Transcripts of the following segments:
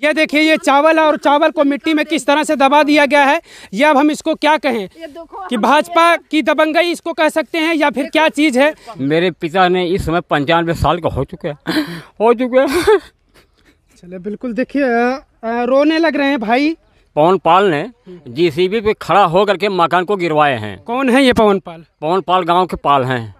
ये देखिए ये चावल और चावल को मिट्टी में किस तरह से दबा दिया गया है। ये अब हम इसको क्या कहें कि भाजपा की दबंगई इसको कह सकते हैं या फिर क्या चीज़ है। मेरे पिता ने इस समय 95 साल का हो चुके हैं। चले बिल्कुल देखिए रोने लग रहे हैं भाई। पवन पाल ने जीसीबी पे खड़ा होकर के मकान को गिरवाए हैं। कौन है ये पवन पाल? पवन पाल गांव के पाल हैं,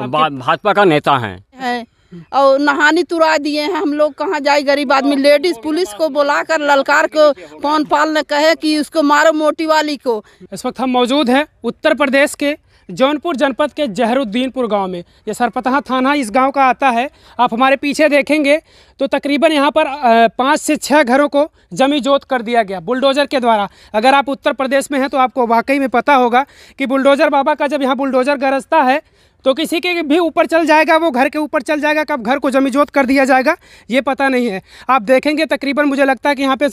भाजपा का नेता हैं। और नहानी तुरा दिए हैं। हम लोग कहाँ जाए गरीब आदमी। लेडीज पुलिस को बुलाकर ललकार को पवन पाल ने कहे कि उसको मारो मोटी वाली को। इस वक्त हम मौजूद हैं उत्तर प्रदेश के जौनपुर जनपद के जहरुद्दीनपुर गांव में। ये सरपतहा थाना इस गांव का आता है। आप हमारे पीछे देखेंगे तो तकरीबन यहाँ पर 5 से 6 घरों को जमी जोत कर दिया गया बुलडोज़र के द्वारा। अगर आप उत्तर प्रदेश में हैं तो आपको वाकई में पता होगा कि बुलडोज़र बाबा का जब यहाँ बुलडोज़र गरजता है तो किसी के भी ऊपर चल जाएगा, वो घर के ऊपर चल जाएगा। कब घर को जमीजोत कर दिया जाएगा ये पता नहीं है। आप देखेंगे तकरीबन मुझे लगता है कि यहाँ पे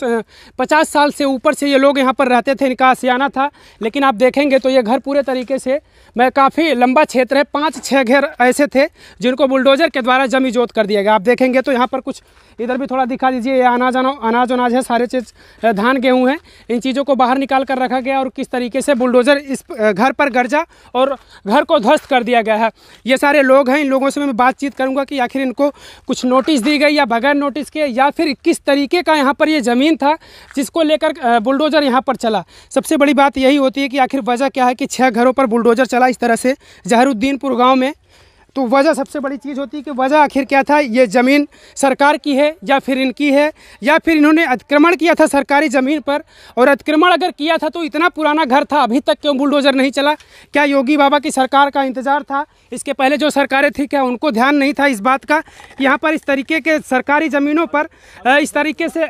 50 साल से ऊपर से ये लोग यहाँ पर रहते थे, इनका आशियाना था। लेकिन आप देखेंगे तो ये घर पूरे तरीके से काफ़ी लंबा क्षेत्र है, 5-6 घर ऐसे थे जिनको बुलडोज़र के द्वारा जमीजोत कर दिया गया। आप देखेंगे तो यहाँ पर कुछ इधर भी थोड़ा दिखा दीजिए। ये अनाज है, सारे चीज़ धान गेहूँ हैं, इन चीज़ों को बाहर निकाल कर रखा गया और किस तरीके से बुलडोज़र इस घर पर गरजा और घर को ध्वस्त कर दिया गया है। ये सारे लोग हैं, इन लोगों से मैं बातचीत करूंगा कि आखिर इनको कुछ नोटिस दी गई या बगैर नोटिस के, या फिर किस तरीके का यहाँ पर ये ज़मीन था जिसको लेकर बुलडोज़र यहाँ पर चला। सबसे बड़ी बात यही होती है कि आखिर वजह क्या है कि 6 घरों पर बुलडोज़र चला इस तरह से जहरुद्दीनपुर गाँव में। तो वजह सबसे बड़ी चीज़ होती है कि वजह आखिर क्या था। ये ज़मीन सरकार की है या फिर इनकी है, या फिर इन्होंने अतिक्रमण किया था सरकारी ज़मीन पर। और अतिक्रमण अगर किया था तो इतना पुराना घर था, अभी तक क्यों बुलडोज़र नहीं चला? क्या योगी बाबा की सरकार का इंतज़ार था? इसके पहले जो सरकारें थी क्या उनको ध्यान नहीं था इस बात का यहाँ पर इस तरीके के सरकारी ज़मीनों पर इस तरीके से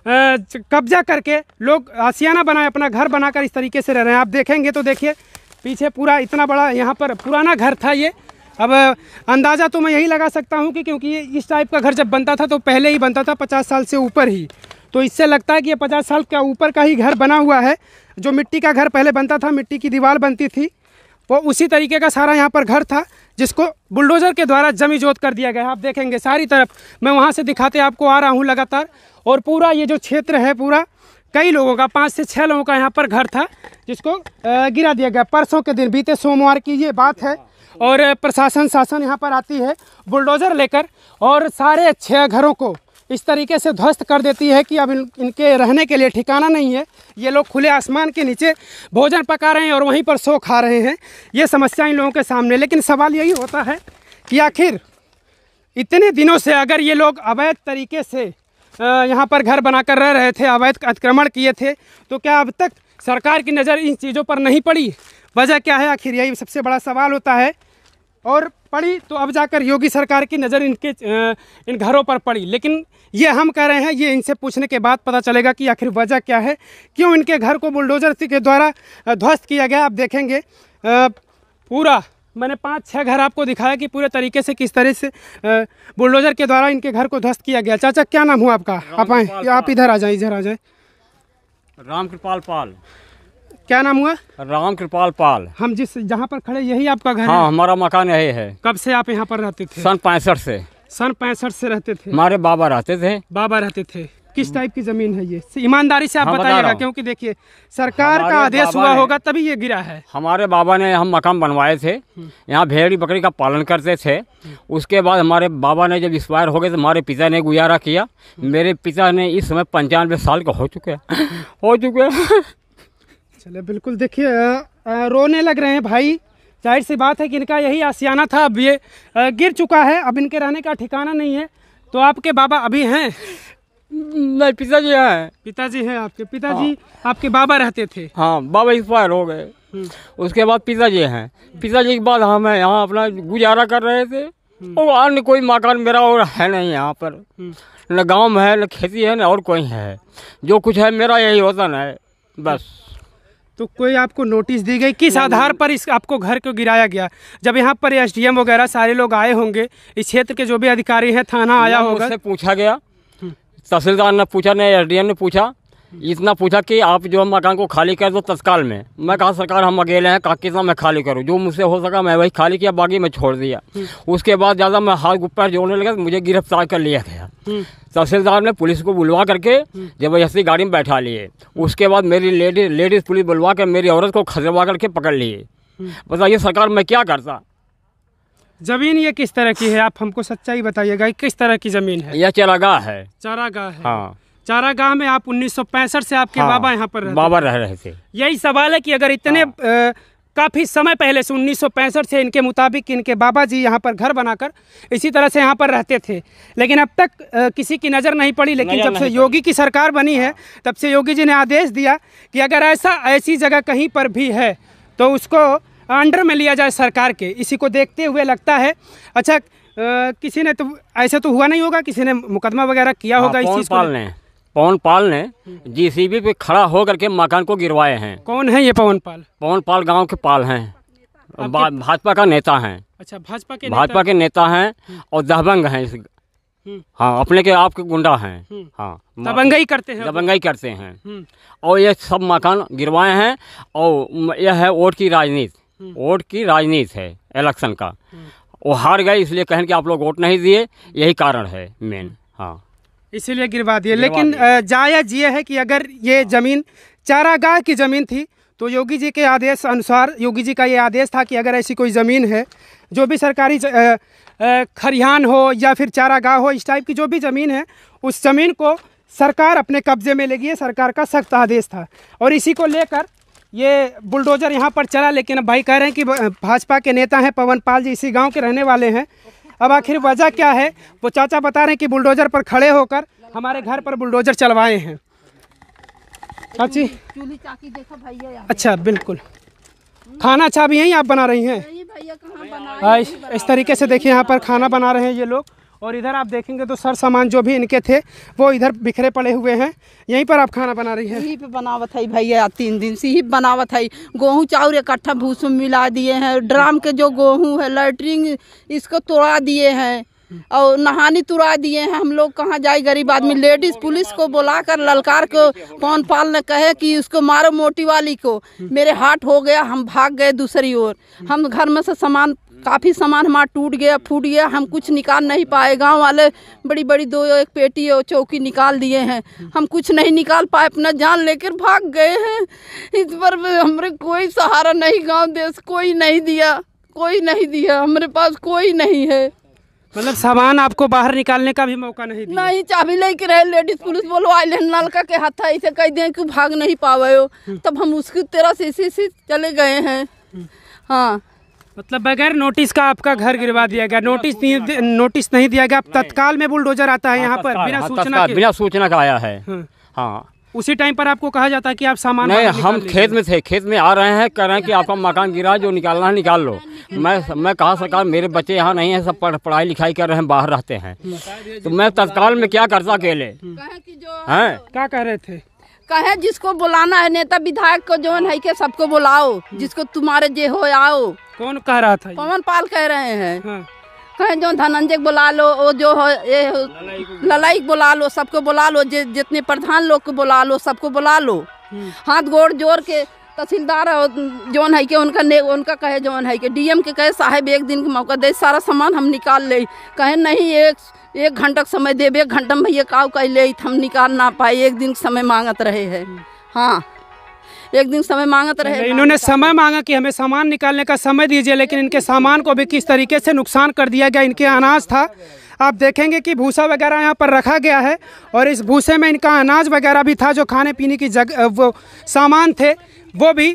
कब्जा करके लोग आशियाना बनाए, अपना घर बनाकर इस तरीके से रह रहे हैं। आप देखेंगे तो देखिए पीछे पूरा इतना बड़ा यहाँ पर पुराना घर था ये। अब अंदाज़ा तो मैं यही लगा सकता हूँ कि क्योंकि ये इस टाइप का घर जब बनता था तो पहले ही बनता था 50 साल से ऊपर ही। तो इससे लगता है कि ये 50 साल के ऊपर का ही घर बना हुआ है। जो मिट्टी का घर पहले बनता था, मिट्टी की दीवार बनती थी, वो उसी तरीके का सारा यहाँ पर घर था जिसको बुलडोज़र के द्वारा जमीजोत कर दिया गया है। आप देखेंगे सारी तरफ, मैं वहाँ से दिखाते आपको आ रहा हूँ लगातार। और पूरा ये जो क्षेत्र है पूरा कई लोगों का, 5 से 6 लोगों का यहाँ पर घर था जिसको गिरा दिया गया। परसों के दिन, बीते सोमवार की ये बात है। और प्रशासन शासन यहाँ पर आती है बुलडोज़र लेकर और सारे 6 घरों को इस तरीके से ध्वस्त कर देती है कि अब इनके रहने के लिए ठिकाना नहीं है। ये लोग खुले आसमान के नीचे भोजन पका रहे हैं और वहीं पर सो खा रहे हैं। ये समस्या इन लोगों के सामने। लेकिन सवाल यही होता है कि आखिर इतने दिनों से अगर ये लोग अवैध तरीके से यहाँ पर घर बनाकर रह रहे थे, अवैध अतिक्रमण किए थे, तो क्या अब तक सरकार की नज़र इन चीज़ों पर नहीं पड़ी? वजह क्या है आखिर, यही सबसे बड़ा सवाल होता है। और पड़ी तो अब जाकर योगी सरकार की नज़र इन घरों पर पड़ी। लेकिन ये हम कह रहे हैं, ये इनसे पूछने के बाद पता चलेगा कि आखिर वजह क्या है, क्यों इनके घर को बुलडोज़र के द्वारा ध्वस्त किया गया। आप देखेंगे पूरा मैंने 5-6 घर आपको दिखाया कि पूरे तरीके से किस तरह से बुलडोज़र के द्वारा इनके घर को ध्वस्त किया गया। चाचा क्या नाम हुआ आपका? आप आए, आप इधर आ जाए, इधर आ जाए। रामकृपाल पाल। क्या नाम हुआ? रामकृपाल पाल। हम जहाँ पर खड़े यही आपका घर है? हाँ, हमारा मकान यही है। कब से आप यहाँ पर रहते थे? सन 65 से। सन 65 से रहते थे? हमारे बाबा रहते थे। बाबा रहते थे। किस टाइप की ज़मीन है ये? ईमानदारी से आप बताइएगा, क्योंकि देखिए सरकार का आदेश हुआ होगा तभी ये गिरा है। हमारे बाबा ने हम मकान बनवाए थे, यहाँ भेड़ी बकरी का पालन करते थे। उसके बाद हमारे बाबा ने जब एक्सपायर हो गए तो हमारे पिता ने गुजारा किया। मेरे पिता ने इस समय 95 साल का हो चुके हैं। चले बिल्कुल देखिए रोने लग रहे हैं भाई। जाहिर सी बात है कि इनका यही आशियाना था, अब ये गिर चुका है, अब इनके रहने का ठिकाना नहीं है। तो आपके बाबा अभी हैं? नहीं, पिताजी हैं। पिताजी हैं आपके? पिताजी हाँ। आपके बाबा रहते थे? हाँ, बाबा एक्सपायर हो गए। उसके बाद पिताजी हैं। पिताजी के बाद हम यहाँ अपना गुजारा कर रहे थे। और अन्य कोई मकान मेरा और है नहीं यहाँ पर, न गाँव में है, न खेती है, न और कोई है। जो कुछ है मेरा यही होता है बस। तो कोई आपको नोटिस दी गई? किस आधार पर इस आपको घर को गिराया गया? जब यहाँ पर SDM वगैरह सारे लोग आए होंगे, इस क्षेत्र के जो भी अधिकारी हैं, थाना आया होगा, उससे पूछा गया, तहसीलदार ने पूछा, ने SDM ने पूछा इतना पूछा कि आप जो मकान को खाली कर दो तत्काल में। मैं कहा सरकार हम अकेले हैं, कहा कितना मैं खाली करूं, जो मुझसे हो सका मैं वही खाली किया, बाकी मैं छोड़ दिया। उसके बाद ज़्यादा मैं हाथ ऊपर जोड़ने लगा तो मुझे गिरफ्तार कर लिया गया। तहसीलदार ने पुलिस को बुलवा करके जबरदस्ती गाड़ी में बैठा लिए। उसके बाद मेरी लेडीज़ पुलिस बुलवा कर मेरी औरत को खजरवा करके पकड़ लिए। बताइए सरकार मैं क्या करता। जमीन ये किस तरह की है, आप हमको सच्चाई बताइएगा, किस तरह की जमीन है? यह चारागाह है। चारागाह है। हाँ, चारागाह में आप 1965 से आपके बाबा यहाँ पर बाबा रह रहे थे। यही सवाल है कि अगर इतने काफ़ी समय पहले से 1965 से इनके मुताबिक इनके बाबा जी यहाँ पर घर बनाकर इसी तरह से यहाँ पर रहते थे, लेकिन अब तक किसी की नज़र नहीं पड़ी। लेकिन जब से योगी की सरकार बनी है तब से योगी जी ने आदेश दिया कि अगर ऐसी जगह कहीं पर भी है तो उसको अंडर में लिया जाए सरकार के। इसी को देखते हुए लगता है अच्छा किसी ने तो ऐसे तो हुआ नहीं होगा, किसी ने मुकदमा वगैरह किया होगा इस चीज़ को। पवन पाल ने जीसीबी पे खड़ा होकर के मकान को गिरवाए हैं। कौन है ये पवन पाल? पवन पाल गांव के पाल हैं, भाजपा का नेता हैं। अच्छा, भाजपा के नेता हैं और दबंग हैं। हाँ, अपने के आपके गुंडा हैं। हाँ, दबंगई करते हैं। और ये सब मकान गिरवाए हैं। और यह है वोट की राजनीति है इलेक्शन का। वो हार गए इसलिए कहें कि आप लोग वोट नहीं दिए, यही कारण है मेन। हाँ, इसीलिए गिरवा दिए। लेकिन जायज़ ये है कि अगर ये ज़मीन चारागाह की ज़मीन थी तो योगी जी के आदेश अनुसार, योगी जी का ये आदेश था कि अगर ऐसी कोई ज़मीन है, जो भी सरकारी खरिहान हो या फिर चारागाह हो, इस टाइप की जो भी ज़मीन है, उस ज़मीन को सरकार अपने कब्जे में लेगी। सरकार का सख्त आदेश था और इसी को लेकर ये बुलडोज़र यहाँ पर चला। लेकिन अब भाई कह रहे हैं कि भाजपा के नेता हैं पवन पाल जी, इसी गाँव के रहने वाले हैं। अब आखिर वजह क्या है, वो चाचा बता रहे हैं कि बुलडोज़र पर खड़े होकर हमारे घर पर बुलडोज़र चलवाए हैं। चाची चूल्ही चाकी देखो भैया। अच्छा, बिल्कुल। खाना अच्छा भी यहीं आप बना रही हैं? भैया कहाँ बना? इस तरीके से देखिए यहाँ पर खाना बना रहे हैं ये लोग। और इधर आप देखेंगे तो सर सामान जो भी इनके थे वो इधर बिखरे पड़े हुए हैं। यहीं पर आप खाना बना रही हैं? यहीं पे बनावत है भैया, 3 दिन से ही बनावत है। गेहूँ चाउर इकट्ठा भूस में मिला दिए हैं। ड्राम के जो गेहूँ है लैट्रिन इसको तोड़ा दिए हैं और नहानी तुरा दिए हैं। हम लोग कहाँ जाए गरीब आदमी। लेडीज़ पुलिस को बुलाकर ललकार को पवन पाल ने कहे कि उसको मारो मोटी वाली को। मेरे हाथ हो गया, हम भाग गए दूसरी ओर। हम घर में से काफ़ी सामान हमारा टूट गया, फूट गया, हम कुछ निकाल नहीं पाए। गांव वाले बड़ी बड़ी 2 पेटी और चौकी निकाल दिए हैं, हम कुछ नहीं निकाल पाए, अपना जान लेकर भाग गए हैं। इस पर हमारे कोई सहारा नहीं, गांव देश कोई नहीं दिया, हमारे पास कोई नहीं है। मतलब सामान आपको बाहर निकालने का भी मौका नहीं दिया? नहीं, चाबी लेके रहे। लेडीज पुलिस बोलो आए नलका के हाथ ऐसे कह दें कि भाग नहीं पावे हो, तब हम उसकी तरह से इसी चले गए हैं। हाँ, मतलब बगैर नोटिस का आपका घर गिरवा दिया गया। नोटिस नहीं दिया गया, तत्काल में बुलडोजर आता है यहाँ पर बिना सूचना का आया है। हाँ, उसी टाइम पर आपको कहा जाता है कि आप सामान नहीं, हम खेत में थे, खेत में आ रहे हैं, कह रहे हैं कि आपका मकान गिरा, जो निकालना है निकाल लो। मैं कहा सरकार मेरे बच्चे यहाँ नहीं हैं, सब पढ़ाई लिखाई कर रहे हैं, बाहर रहते हैं, तो मैं तत्काल में क्या करता अकेले हैं। क्या कह रहे थे? कहे जिसको बुलाना है नेता विधायक को जो है के सबको बुलाओ, जिसको तुम्हारे जे हो आओ। कौन कह रहा था? पवन पाल कह रहे हैं। कहे जो धनंजय बुला लो, वो जो हो ललाई बुला लो, सबको बुला लो, जितने प्रधान लोग को बुला लो, सबको बुला लो। हाथ गोड़ जोड़ के तहसीलदार जौन है के उनका कहे जौन है के डीएम के कहे साहब 1 दिन का मौका दे, सारा सामान हम निकाल ले। कहे नहीं, एक घंटा का समय देवे, 1 घंटा में भैया काव कह ले, हम निकाल ना पाए। 1 दिन समय मांगत रहे हैं। हाँ, 1 दिन समय मांगत रहे। इन्होंने समय मांगा कि हमें सामान निकालने का समय दीजिए, लेकिन इनके सामान को भी किस तरीके से नुकसान कर दिया गया। इनके अनाज था, आप देखेंगे कि भूसा वगैरह यहाँ पर रखा गया है और इस भूसे में इनका अनाज वगैरह भी था, जो खाने पीने की वो सामान थे वो भी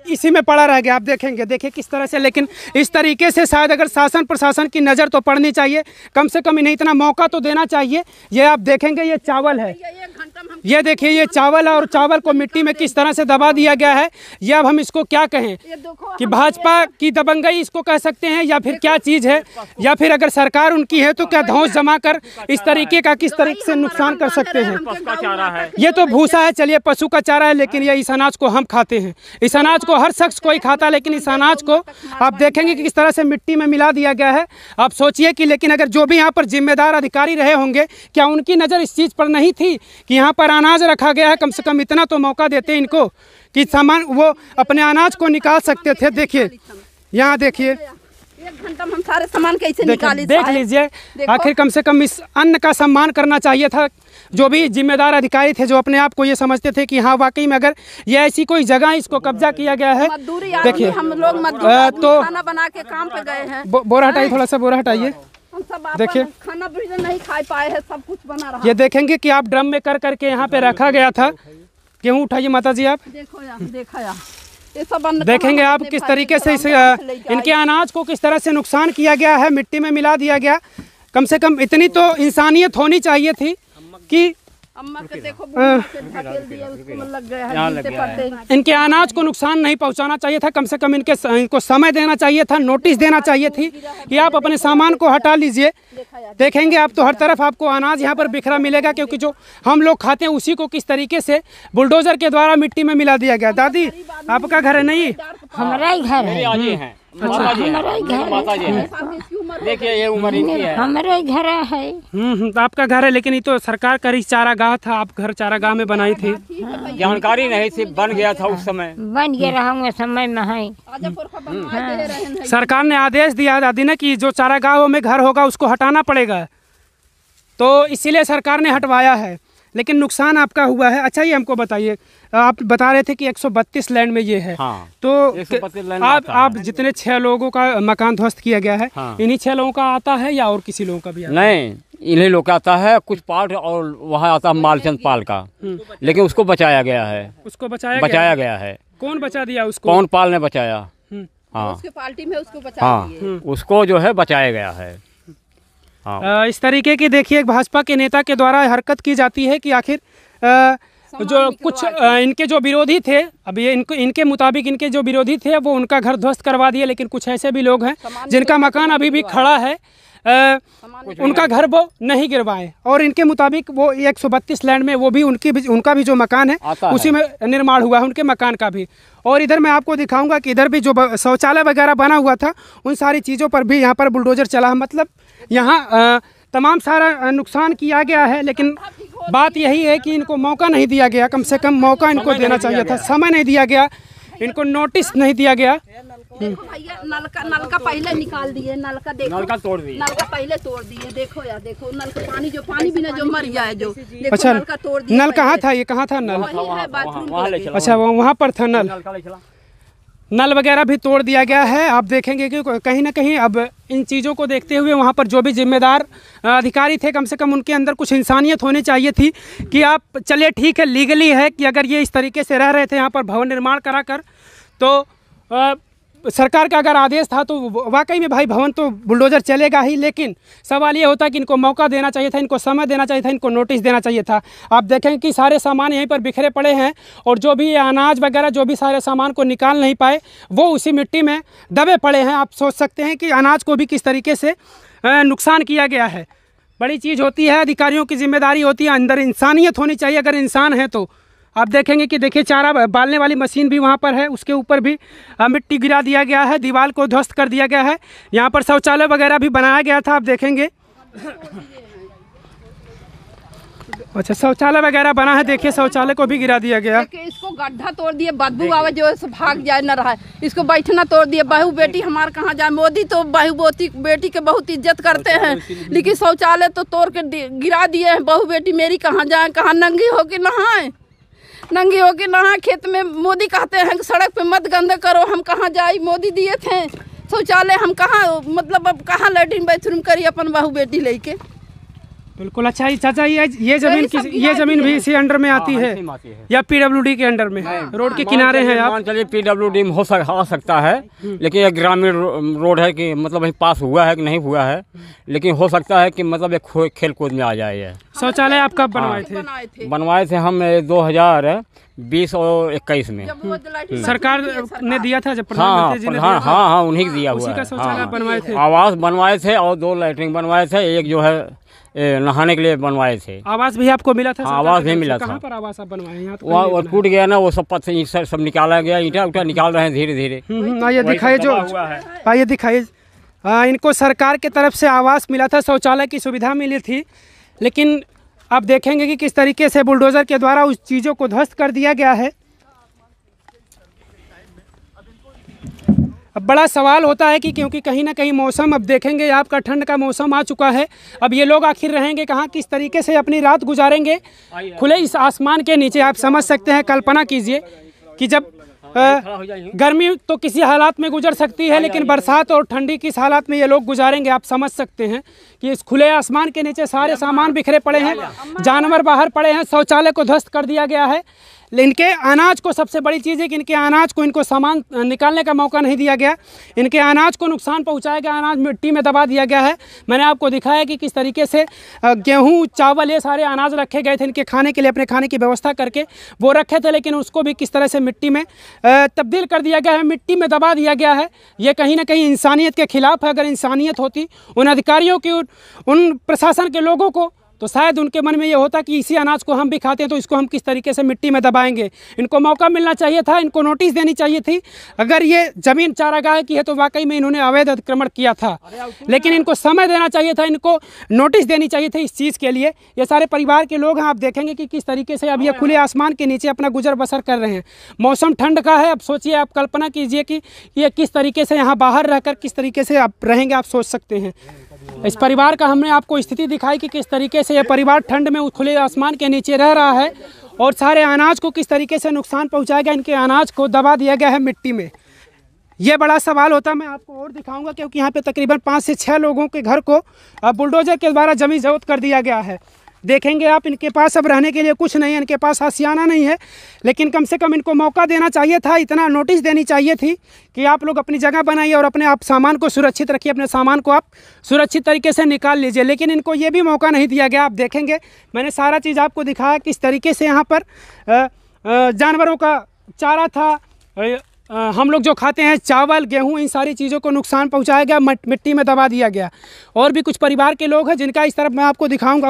इसी में पड़ा रह गया। आप देखेंगे, देखिए किस तरह से। लेकिन इस तरीके से शायद अगर शासन प्रशासन की नज़र तो पड़नी चाहिए, कम से कम इन्हें इतना मौका तो देना चाहिए। ये आप देखेंगे, ये चावल है, ये देखिए ये चावल है और चावल को मिट्टी में किस तरह से दबा दिया गया है। ये अब हम इसको क्या कहें कि भाजपा की दबंगई इसको कह सकते हैं या फिर क्या चीज़ है, या फिर अगर सरकार उनकी है तो क्या धौंस जमा कर इस तरीके का किस तरीके से नुकसान कर सकते हैं। ये तो भूसा है, चलिए पशु का चारा है, लेकिन ये इस अनाज को हम खाते हैं। इस अनाज को हर शख्स कोई खाता, लेकिन इस अनाज को आप देखेंगे कि किस तरह से मिट्टी में मिला दिया गया है। आप सोचिए कि लेकिन अगर जो भी यहाँ पर जिम्मेदार अधिकारी रहे होंगे, क्या उनकी नज़र इस चीज़ पर नहीं थी कि यहाँ पर पर अनाज रखा गया है, कम से कम इतना तो मौका देते इनको कि सामान वो अपने अनाज को निकाल सकते थे। देखिए यहाँ देखिए, 1 घंटा में हम सारे सामान कैसे निकाले। देख लीजिए, आखिर कम से कम इस अन्न का सम्मान करना चाहिए था। जो भी जिम्मेदार अधिकारी थे, जो अपने आप को ये समझते थे कि हाँ वाकई में अगर ये ऐसी कोई जगह इसको कब्जा किया गया है। देखिए हम लोग मजदूर तो खाना बना के काम पे गए हैं। बोरा हटाइए, थोड़ा सा बोरा हटाइए। हम सब देखिए खाना भी नहीं खा पाए हैं, सब कुछ बना रहा। ये देखेंगे कि आप ड्रम में कर करके यहाँ पे रखा गया था। गेहूँ उठाइए माता जी आप। देखो यार, देखा यार, ये सब अन्न देखेंगे आप किस तरीके से इनके अनाज को किस तरह से नुकसान किया गया है, मिट्टी में मिला दिया गया। कम से कम इतनी तो इंसानियत होनी चाहिए थी कि अम्मा के देखो ढकेल दिया, उसको लग गया है, नीचे पड़ते। इनके अनाज को नुकसान नहीं पहुंचाना चाहिए था। कम से कम इनको समय देना चाहिए था, नोटिस देना चाहिए थी कि आप अपने सामान को हटा लीजिए। देखेंगे आप तो हर तरफ आपको अनाज यहाँ पर बिखरा मिलेगा, क्योंकि जो हम लोग खाते हैं उसी को किस तरीके से बुलडोजर के द्वारा मिट्टी में मिला दिया गया। दादी आपका घर है? नहीं, हमारा ही घर है। हमारा ही घर। देखिए ये उम्र इनकी है, हमारा ही घर है। तो आपका घर है, लेकिन ये तो सरकार का चारागाह था, आप घर चारागाह में बनाई थी। जानकारी नहीं थी, बन गया था उस समय, बन गया रहा समय में है। सरकार ने आदेश दिया दादी ने कि जो चारागाहों में घर होगा उसको हटाना पड़ेगा, तो इसीलिए सरकार ने हटवाया है। लेकिन नुकसान आपका हुआ है। अच्छा ये हमको बताइए, आप बता रहे थे कि 132 लैंड में ये है। हाँ, तो 132 लैंड आप जितने 6 लोगों का मकान ध्वस्त किया गया है, हाँ। इन्हीं 6 लोगों का आता है या और किसी लोगों का भी आता नहीं, इन्हीं लोग का आता है कुछ पार्ट, और वहाँ आता है मालचंद पाल का, लेकिन उसको बचाया गया है। उसको बचाया गया है। कौन बचा दिया उसको? कौन पाल ने बचाया? हाँ, उसके पार्टी में उसको बचा हाँ, उसको जो है बचाया गया है। हाँ। इस तरीके की देखिए भाजपा के नेता के द्वारा हरकत की जाती है कि आखिर जो कुछ इनके जो विरोधी थे, अब ये इनके मुताबिक इनके जो विरोधी थे वो उनका घर ध्वस्त करवा दिए, लेकिन कुछ ऐसे भी लोग हैं जिनका मकान अभी भी खड़ा है, उनका घर वो नहीं गिरवाए। और इनके मुताबिक वो 132 लैंड में वो भी उनका भी जो मकान है उसी में निर्माण हुआ है, उनके मकान का भी। और इधर मैं आपको दिखाऊंगा कि इधर भी जो शौचालय वगैरह बना हुआ था, उन सारी चीज़ों पर भी यहाँ पर बुलडोजर चला है। मतलब यहाँ तमाम सारा नुकसान किया गया है, लेकिन बात यही है कि इनको मौका नहीं दिया गया। कम से कम मौका इनको देना चाहिए था, समय नहीं दिया गया, इनको नोटिस नहीं दिया गया। देखो भैया, नलका पहले निकाल दिए, नलका देखो, नलका तोड़ दिए, नलका पहले तोड़ दिए। देखो यार, देखो नलका पानी बिना जो मर जाए जो। देखो, अच्छा, नलका तोड़ दिए। नल कहाँ था? ये कहाँ था नल? वही है बाथरूम। अच्छा, वहाँ पर था नल। नल वगैरह भी तोड़ दिया गया है। आप देखेंगे कि कहीं ना कहीं अब इन चीज़ों को देखते हुए वहाँ पर जो भी जिम्मेदार अधिकारी थे, कम से कम उनके अंदर कुछ इंसानियत होनी चाहिए थी कि आप चलिए ठीक है, लीगली है कि अगर ये इस तरीके से रह रहे थे यहाँ पर भवन निर्माण करा कर, तो सरकार का अगर आदेश था तो वाकई में भाई भवन तो बुलडोजर चलेगा ही। लेकिन सवाल ये होता कि इनको मौका देना चाहिए था, इनको समय देना चाहिए था, इनको नोटिस देना चाहिए था। आप देखें कि सारे सामान यहीं पर बिखरे पड़े हैं, और जो भी अनाज वगैरह जो भी सारे सामान को निकाल नहीं पाए वो उसी मिट्टी में दबे पड़े हैं। आप सोच सकते हैं कि अनाज को भी किस तरीके से नुकसान किया गया है। बड़ी चीज़ होती है, अधिकारियों की जिम्मेदारी होती है, अंदर इंसानियत होनी चाहिए अगर इंसान है तो। आप देखेंगे कि देखिए चारा बालने वाली मशीन भी वहाँ पर है, उसके ऊपर भी मिट्टी गिरा दिया गया है, दीवार को ध्वस्त कर दिया गया है। यहाँ पर शौचालय वगैरह भी बनाया गया था, आप देखेंगे। अच्छा, शौचालय वगैरह बना है, देखिए शौचालय को भी गिरा दिया गया। इसको गड्ढा तोड़ दिए, बदबू आवे जो भाग जाए न रहा। इसको बैठना तोड़ दिए। बहू बेटी हमारे कहाँ जाए? मोदी तो बहू बेटी के बहुत इज्जत करते हैं, लेकिन शौचालय तो तोड़ के गिरा दिए हैं। बहू बेटी मेरी कहाँ जाए? कहाँ नंगी होके नहाए? नंगी होके नहा खेत में। मोदी कहते हैं कि सड़क पे मत गंदा करो, हम कहाँ जाए? मोदी दिए थे शौचालय, हम कहाँ, मतलब अब कहाँ लैट्रिन बाथरूम करिए अपन बहू बेटी लेके? बिल्कुल। अच्छा चाचा, ये जमीन भी इसी अंडर में आती है या पीडब्ल्यूडी के अंडर में? रोड के किनारे हैं आप? चलिए पीडब्ल्यूडी में आ सकता है, लेकिन एक ग्रामीण रोड है कि मतलब वही पास हुआ है कि नहीं हुआ है, लेकिन हो सकता है कि मतलब एक खेल कूद में आ जाए। शौचालय आप कब बनवाए थे? बनवाए थे हम 2020 और 21 में। सरकार ने दिया था जब प्रधानमंत्री जी ने? हाँ, उन्हीं को दिया हुआ है। उसी का शौचालय बनवाए थे? आवास बनवाए थे और 2 लैट्रिन बनवाए थे, एक जो है नहाने के लिए बनवाए थे। आवास भी आपको मिला था? आवास भी मिला था। कहाँ पर आवास आप बनवाए? यहाँ तो वहाँ टूट गया ना, वो सब पत्थर सब निकाला गया, ईंटा उठा निकाल रहे हैं धीरे धीरे। आइए दिखाइए, आइए दिखाइए। इनको सरकार के तरफ से आवास मिला था, शौचालय की सुविधा मिली थी, लेकिन आप देखेंगे कि किस तरीके से बुलडोज़र के द्वारा उस चीज़ों को ध्वस्त कर दिया गया है। अब बड़ा सवाल होता है कि क्योंकि कहीं ना कहीं मौसम, अब देखेंगे आपका ठंड का मौसम आ चुका है। अब ये लोग आखिर रहेंगे कहाँ, किस तरीके से अपनी रात गुजारेंगे खुले इस आसमान के नीचे। आप समझ सकते हैं, कल्पना कीजिए कि जब गर्मी तो किसी हालात में गुजर सकती है, लेकिन बरसात और ठंडी किस हालात में ये लोग गुजारेंगे। आप समझ सकते हैं कि इस खुले आसमान के नीचे सारे सामान बिखरे पड़े हैं, जानवर बाहर पड़े हैं, शौचालय को ध्वस्त कर दिया गया है। इनके अनाज को, सबसे बड़ी चीज़ है कि इनके अनाज को, इनको सामान निकालने का मौका नहीं दिया गया। इनके अनाज को नुकसान पहुंचाया गया, अनाज मिट्टी में दबा दिया गया है। मैंने आपको दिखाया कि किस तरीके से गेहूं, चावल, ये सारे अनाज रखे गए थे इनके खाने के लिए, अपने खाने की व्यवस्था करके वो रखे थे, लेकिन उसको भी किस तरह से मिट्टी में तब्दील कर दिया गया है, मिट्टी में दबा दिया गया है। ये कहीं ना कहीं इंसानियत के खिलाफ है। अगर इंसानियत होती उन अधिकारियों की, उन प्रशासन के लोगों को, तो शायद उनके मन में ये होता कि इसी अनाज को हम भी खाते हैं तो इसको हम किस तरीके से मिट्टी में दबाएंगे। इनको मौका मिलना चाहिए था, इनको नोटिस देनी चाहिए थी। अगर ये ज़मीन चारागाह की है तो वाकई में इन्होंने अवैध अतिक्रमण किया था, लेकिन इनको समय देना चाहिए था, इनको नोटिस देनी चाहिए थी इस चीज़ के लिए। ये सारे परिवार के लोग हैं, आप देखेंगे कि किस तरीके से अब ये खुले आसमान के नीचे अपना गुजर बसर कर रहे हैं। मौसम ठंड का है, अब सोचिए, आप कल्पना कीजिए कि ये किस तरीके से यहाँ बाहर रहकर किस तरीके से आप रहेंगे, आप सोच सकते हैं। इस परिवार का हमने आपको स्थिति दिखाई कि किस तरीके से यह परिवार ठंड में खुले आसमान के नीचे रह रहा है और सारे अनाज को किस तरीके से नुकसान पहुंचाया गया, इनके अनाज को दबा दिया गया है मिट्टी में। ये बड़ा सवाल होता है। मैं आपको और दिखाऊंगा, क्योंकि यहाँ पे तकरीबन 5 से 6 लोगों के घर को बुलडोजर के द्वारा जमीन जब्त कर दिया गया है। देखेंगे आप, इनके पास अब रहने के लिए कुछ नहीं है, इनके पास आशियाना नहीं है, लेकिन कम से कम इनको मौका देना चाहिए था, इतना नोटिस देनी चाहिए थी कि आप लोग अपनी जगह बनाइए और अपने आप सामान को सुरक्षित रखिए, अपने सामान को आप सुरक्षित तरीके से निकाल लीजिए, लेकिन इनको ये भी मौका नहीं दिया गया। आप देखेंगे, मैंने सारा चीज़ आपको दिखाया किस तरीके से यहाँ पर जानवरों का चारा था, हम लोग जो खाते हैं चावल, गेहूं, इन सारी चीज़ों को नुकसान पहुंचाया गया, मिट्टी में दबा दिया गया। और भी कुछ परिवार के लोग हैं जिनका इस तरफ मैं आपको दिखाऊंगा,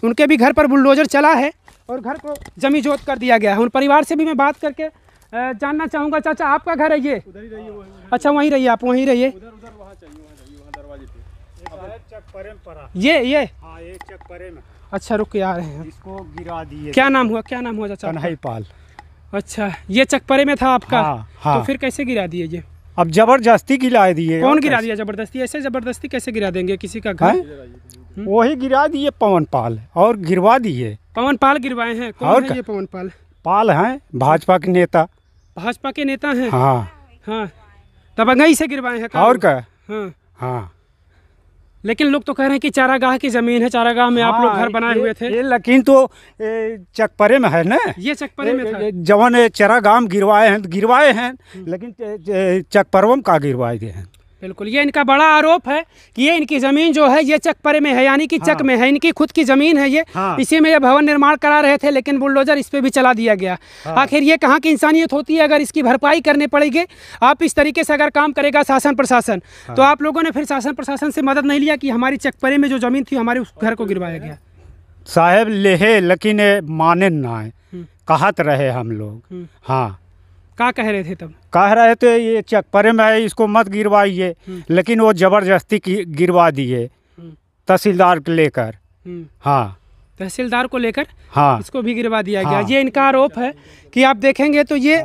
उनके भी घर पर बुलडोजर चला है और घर को जमी जोत कर दिया गया है। उन परिवार से भी मैं बात करके जानना चाहूँगा। चाचा, आपका घर है ये? अच्छा, वहीं रहिए, आप वहीं रहिए। ये चकपरे में। अच्छा, रुक के आ रहे हैं, इसको गिरा दिए। क्या नाम हुआ चाचा? कन्हई पाल। अच्छा, ये चकपरे में था आपका? हाँ। तो फिर कैसे गिरा दिए ये? अब जबरदस्ती गिरा दिए। कौन गिरा दिया जबरदस्ती? ऐसे जबरदस्ती कैसे गिरा देंगे किसी का घर? वही गिरा दिए पवन पाल, और गिरवा दिए। पवन पाल गिरवाए हैं? कौन है ये पवन पाल? पाल हैं, भाजपा के नेता। भाजपा के नेता हैं? हाँ। दबंगई से गिरवाए हैं? और क्या? हाँ। लेकिन लोग तो कह रहे हैं कि चारागाह की जमीन है, चारागाह में आप लोग घर बनाए हुए थे। ये लेकिन तो चकपरे में है ना, ये चकपरे में था। जवन चारागाह गिरवाए हैं, लेकिन चकपरवम का गिरवाए हैं। बिल्कुल, ये इनका बड़ा आरोप है कि ये इनकी ज़मीन जो है ये चकपरे में है, यानी कि चक में है, इनकी खुद की ज़मीन है ये। इसी में ये भवन निर्माण करा रहे थे, लेकिन बुलडोजर इस पे भी चला दिया गया। आखिर ये कहाँ की इंसानियत होती है? अगर इसकी भरपाई करनी पड़ेगी, आप इस तरीके से अगर काम करेगा शासन प्रशासन, तो आप लोगों ने फिर शासन प्रशासन से मदद नहीं लिया कि हमारी चकपरे में जो ज़मीन थी हमारे उस घर को गिरवाया गया? साहब लेहे, लेकिन माने ना है, कहत रहे हम लोग। हाँ, क्या कह रहे थे तब? कह रहे थे ये चकपरे में है, इसको मत गिरवाइए, लेकिन वो जबरदस्ती गिरवा दिए तहसीलदार को लेकर। हाँ, तहसीलदार को लेकर इसको भी गिरवा दिया गया। ये इनका आरोप है कि आप देखेंगे तो ये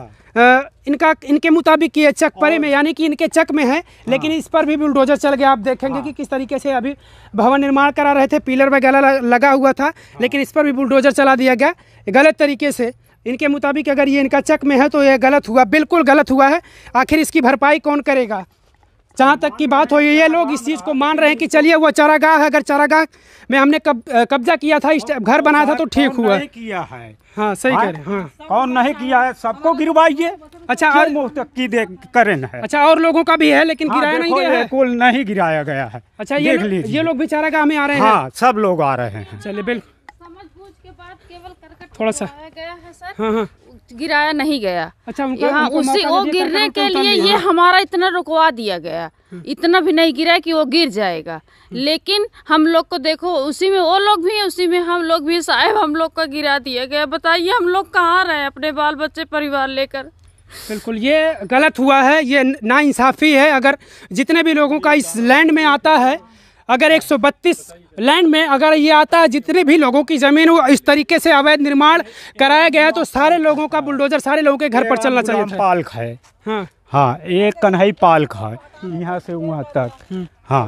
इनके मुताबिक ये चकपरे में, यानी कि इनके चक में है, लेकिन इस पर भी बुलडोजर चल गया। आप देखेंगे कि किस तरीके से अभी भवन निर्माण करा रहे थे, पिलर वगैरह लगा हुआ था, लेकिन इस पर भी बुलडोजर चला दिया गया गलत तरीके से। इनके मुताबिक अगर ये इनका चक में है तो ये गलत हुआ, बिल्कुल गलत हुआ है। आखिर इसकी भरपाई कौन करेगा? जहाँ तक की बात हो, ये लोग इस चीज़ को मान रहे हैं कि चलिए वो चारागाह है, अगर चारागाह में हमने कब्जा किया था, घर बनाया था तो ठीक हुआ। किया है। हाँ, सही कह रहे हैं। हाँ, कौन नहीं किया है? सबको गिरवाइए। अच्छा, करें है। अच्छा, और लोगों का भी है, लेकिन गिराया नहीं गया है? कुल नहीं गिराया गया है। अच्छा, ये लोग भी चारागाह में आ रहे हैं? हाँ, सब लोग आ रहे हैं। चलिए, बिल्कुल। थोड़ा सा गया है सर। हाँ, गिराया नहीं गया। अच्छा, वो गिरने के लिए ये हमारा इतना रुकवा दिया गया, इतना भी नहीं गिरा कि वो गिर जाएगा, लेकिन हम लोग को देखो, उसी में वो लोग भी हैं, उसी में हम लोग भी। साहब, हम लोग का गिरा दिया गया, बताइए हम लोग कहाँ रहे अपने बाल बच्चे परिवार लेकर? बिल्कुल, ये गलत हुआ है, ये नाइंसाफ़ी है। अगर जितने भी लोगों का इस लैंड में आता है, अगर 132 लैंड में अगर ये आता है, जितने भी लोगों की ज़मीन वो इस तरीके से अवैध निर्माण कराया गया है, तो सारे लोगों का बुलडोजर सारे लोगों के घर पर चलना चाहिए था। पाल्क है। हाँ हाँ, एक कन्हई पाल्क है यहाँ से वहाँ तक। हाँ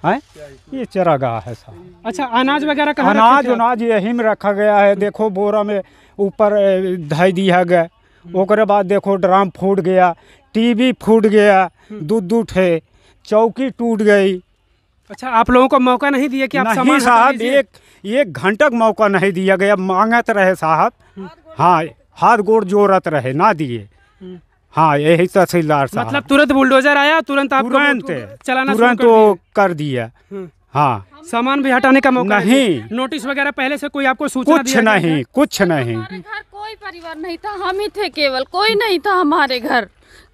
है, ये चरागाह है साहब। अच्छा, अनाज वगैरह कहाँ अनाज रखे थे? उनाज यहीं में रखा गया है। देखो बोरा में ऊपर धई दिया गया। ओकरे बाद देखो ड्राम फूट गया, टीवी फूट गया, दूध ठे, चौकी टूट गई। अच्छा, आप लोगों को मौका नहीं दिया कि आप नहीं सामान हटा साहब, लीजिए? एक घंटा का मौका नहीं दिया गया। मांगत रहे साहब। हाँ, हाथ गोड़ जोड़त रहे, ना दिए। हाँ, यही तहसीलदार साहब। मतलब तुरंत बुलडोजर आया, तुरंत आपको चलाना शुरू तुरंत कर वो दिया? कर दिया। हाँ, सामान भी हटाने का मौका नहीं। नोटिस वगैरह पहले से कोई आपको सूचना कुछ दिया गया नहीं, है? कुछ नहीं। हमारे घर कोई परिवार नहीं था, हम ही थे केवल, कोई नहीं था हमारे घर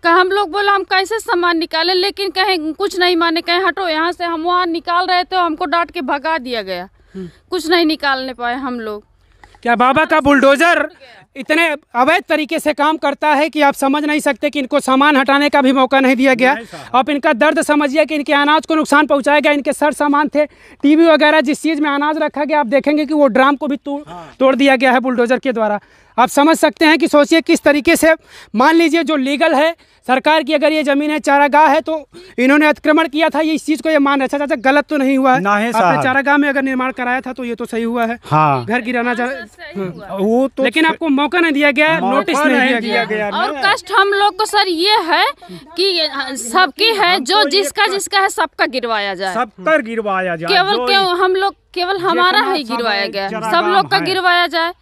का। हम लोग बोला हम कैसे सामान निकाले, लेकिन कहीं कुछ नहीं माने, कहीं हटो यहाँ से। हम वहाँ निकाल रहे थे, हमको डांट के भगा दिया गया। कुछ नहीं निकालने पाए हम लोग। क्या बाबा का बुलडोजर इतने अवैध तरीके से काम करता है कि आप समझ नहीं सकते कि इनको सामान हटाने का भी मौका नहीं दिया गया। आप इनका दर्द समझिए कि इनके अनाज को नुकसान पहुंचाया गया। इनके सर सामान थे, टीवी वगैरह, जिस चीज़ में अनाज रखा गया, आप देखेंगे कि वो ड्राम को भी तोड़ दिया गया है बुलडोजर के द्वारा। आप समझ सकते हैं कि सोचिए किस तरीके से, मान लीजिए जो लीगल है सरकार की, अगर ये ज़मीन है, चारागाह है, तो इन्होंने अतिक्रमण किया था, ये इस चीज़ को ये मान रहे। चाचा गलत तो नहीं हुआ है? नहीं आपने साहब। चारागाह में अगर निर्माण कराया था तो ये तो सही हुआ है। हाँ, घर गिराना वो तो लेकिन आपको मौका नहीं दिया गया, नोटिस नहीं दिया गया। और कष्ट हम लोग को सर ये है कि सबकी है, जो जिसका है सबका गिरवाया जाए। सब कर गिरवाया जाए। केवल क्यों हम लोग, केवल हमारा ही गिरवाया गया, सब लोग का गिरवाया जाए।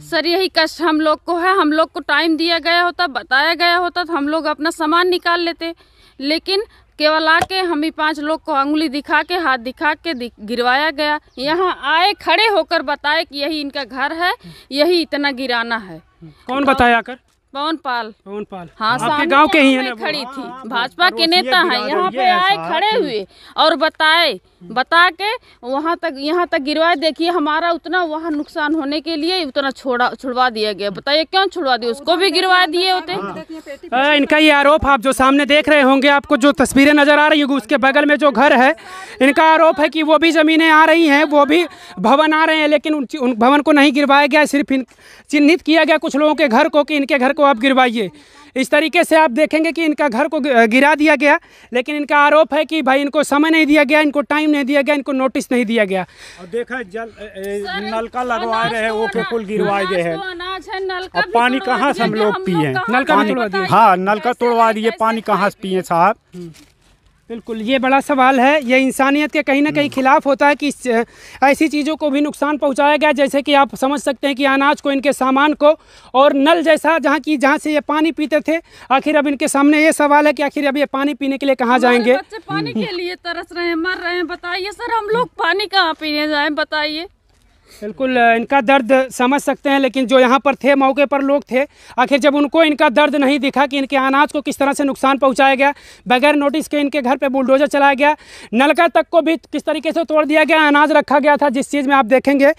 सर यही कष्ट हम लोग को है। हम लोग को टाइम दिया गया होता, बताया गया होता, तो हम लोग अपना सामान निकाल लेते। लेकिन केवल आके हम ही 5 लोग को उंगली दिखा के, हाथ दिखा के गिरवाया गया। यहाँ आए, खड़े होकर बताए कि यही इनका घर है, यही इतना गिराना है। कौन बताया कर? पवन पाल। हाँ, आपके गांव के ही है ना? खड़ी थी, भाजपा के नेता हैं। यहाँ पे आए, खड़े हुए और बता के वहाँ तक, यहाँ तक गिरवाए। देखिए हमारा उतना वहाँ नुकसान होने के लिए उतना छुड़वा दिया गया। बताइए क्यों छुड़वा दिया? उसको भी गिरवा दिए होते। इनका ये आरोप, आप जो सामने देख रहे होंगे, आपको जो तस्वीरें नजर आ रही होगी, उसके बगल में जो घर है, इनका आरोप है कि वो भी ज़मीनें आ रही हैं, वो भी भवन आ रहे हैं, लेकिन उन भवन को नहीं गिरवाया गया। सिर्फ चिन्हित किया गया कुछ लोगों के घर को कि इनके घर को आप गिरवाइए। इस तरीके से आप देखेंगे कि इनका घर को गिरा दिया गया, लेकिन इनका आरोप है कि भाई इनको समय नहीं दिया गया, इनको टाइम नहीं दिया गया, इनको नोटिस नहीं दिया गया। और देखा नलका लगवा रहे हैं, वो बिल्कुल गिरवाए गए हैं। अब पानी कहाँ से हम लोग पिए? नलका भी तोड़वा दिया। हाँ, नलका तोड़वा दिए, पानी कहाँ से पिए साहब? बिल्कुल, ये बड़ा सवाल है। ये इंसानियत के कहीं ना कहीं खिलाफ होता है कि ऐसी चीज़ों को भी नुकसान पहुंचाया गया, जैसे कि आप समझ सकते हैं कि अनाज को, इनके सामान को, और नल जैसा जहाँ से ये पानी पीते थे। आखिर अब इनके सामने ये सवाल है कि आखिर अब ये पानी पीने के लिए कहाँ जाएंगे? बच्चे पानी के लिए तरस रहे हैं, मर रहे हैं। बताइए सर, हम लोग पानी कहाँ पीने जाए? बताइए। बिल्कुल, इनका दर्द समझ सकते हैं, लेकिन जो यहाँ पर थे, मौके पर लोग थे, आखिर जब उनको इनका दर्द नहीं दिखा कि इनके अनाज को किस तरह से नुकसान पहुँचाया गया, बगैर नोटिस के इनके घर पे बुलडोजर चलाया गया, नलका तक को भी किस तरीके से तोड़ दिया गया, अनाज रखा गया था जिस चीज़ में आप देखेंगे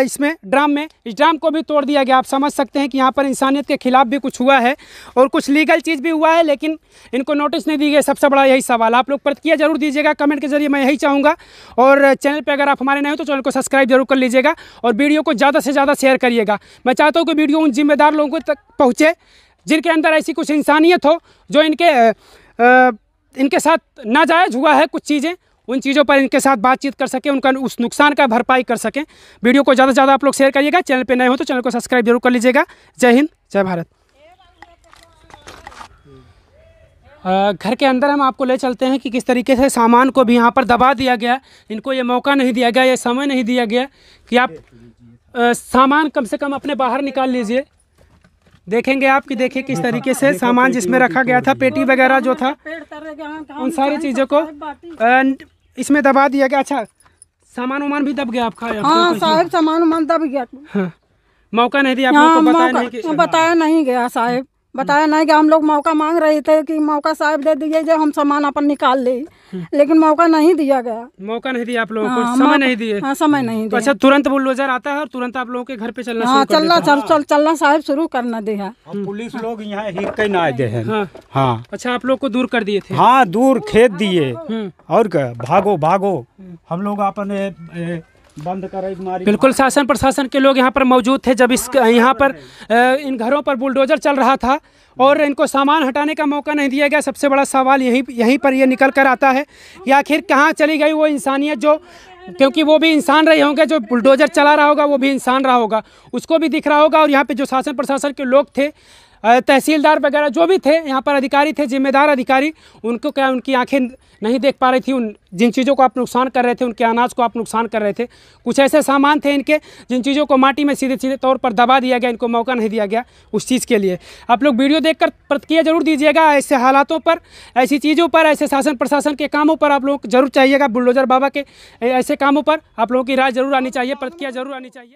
इसमें ड्राम में, इस ड्राम को भी तोड़ दिया गया। आप समझ सकते हैं कि यहाँ पर इंसानियत के खिलाफ भी कुछ हुआ है और कुछ लीगल चीज़ भी हुआ है, लेकिन इनको नोटिस नहीं दी गई। सबसे बड़ा यही सवाल। आप लोग प्रतिक्रिया जरूर दीजिएगा कमेंट के जरिए, मैं यही चाहूँगा। और चैनल पर अगर आप हमारे नए हो तो चैनल को सब्सक्राइब जरूर कर लीजिएगा और वीडियो को ज़्यादा से ज़्यादा शेयर करिएगा। मैं चाहता हूँ कि वीडियो उन जिम्मेदार लोगों तक पहुँचे जिनके अंदर ऐसी कुछ इंसानियत हो, जो इनके साथ नाजायज़ हुआ है कुछ चीज़ें, उन चीज़ों पर इनके साथ बातचीत कर सके, उनका उस नुकसान का भरपाई कर सकें। वीडियो को ज़्यादा से ज़्यादा आप लोग शेयर करिएगा। चैनल पे नए हो तो चैनल को सब्सक्राइब जरूर कर लीजिएगा। जय हिंद, जय भारत। घर के अंदर हम आपको ले चलते हैं कि किस तरीके से सामान को भी यहाँ पर दबा दिया गया। इनको ये मौका नहीं दिया गया, ये समय नहीं दिया गया कि आप सामान कम से कम अपने बाहर निकाल लीजिए। देखेंगे आप कि देखिए किस तरीके से सामान जिसमें रखा गया था, पेटी वगैरह जो था, उन सारी चीज़ों को इसमें दबा दिया गया। अच्छा, सामान वामान भी दब गया आपका? हाँ साहब, सामान वामान दब गया। हाँ, मौका नहीं दिया आप लोगों को, बताया नहीं गया साहब। बताया नहीं कि हम लोग मौका मांग रहे थे कि मौका साहब दे दिए जो हम सामान अपन निकाल ले, लेकिन मौका नहीं दिया गया। मौका नहीं दिया आप लोगों को, समय नहीं दिए। हाँ, समय नहीं दिया। अच्छा, तुरंत बुलडोजर आता है और तुरंत आप लोगों के घर पे चलना शुरू कर देता है। चलना साहब शुरू करना दिया। पुलिस लोग यहाँ हिर के ना दे हैं। हाँ। अच्छा, आप लोग को दूर कर दिए थे? हाँ, दूर खेत दिए और क्या, भागो भागो। हम लोग अपने बंद करे मारी। बिल्कुल, शासन प्रशासन के लोग यहाँ पर मौजूद थे जब इस यहाँ पर इन घरों पर बुलडोजर चल रहा था और इनको सामान हटाने का मौका नहीं दिया गया। सबसे बड़ा सवाल यहीं पर ये निकल कर आता है कि आखिर कहाँ चली गई वो इंसानियत, जो क्योंकि वो भी इंसान रहे होंगे, जो बुलडोजर चला रहा होगा वो भी इंसान रहा होगा, उसको भी दिख रहा होगा। और यहाँ पे जो शासन प्रशासन के लोग थे, तहसीलदार वगैरह जो भी थे यहाँ पर, अधिकारी थे, जिम्मेदार अधिकारी, उनको क्या उनकी आंखें नहीं देख पा रही थी उन जिन चीज़ों को आप नुकसान कर रहे थे, उनके अनाज को आप नुकसान कर रहे थे। कुछ ऐसे सामान थे इनके जिन चीज़ों को माटी में सीधे सीधे तौर पर दबा दिया गया, इनको मौका नहीं दिया गया उस चीज़ के लिए। आप लोग वीडियो देखकर प्रतिक्रिया जरूर दीजिएगा। ऐसे हालातों पर, ऐसी चीज़ों पर, ऐसे शासन प्रशासन के कामों पर आप लोग जरूर चाहिएगा। बुलडोजर बाबा के ऐसे कामों पर आप लोगों की राय जरूर आनी चाहिए, प्रतिक्रिया जरूर आनी चाहिए।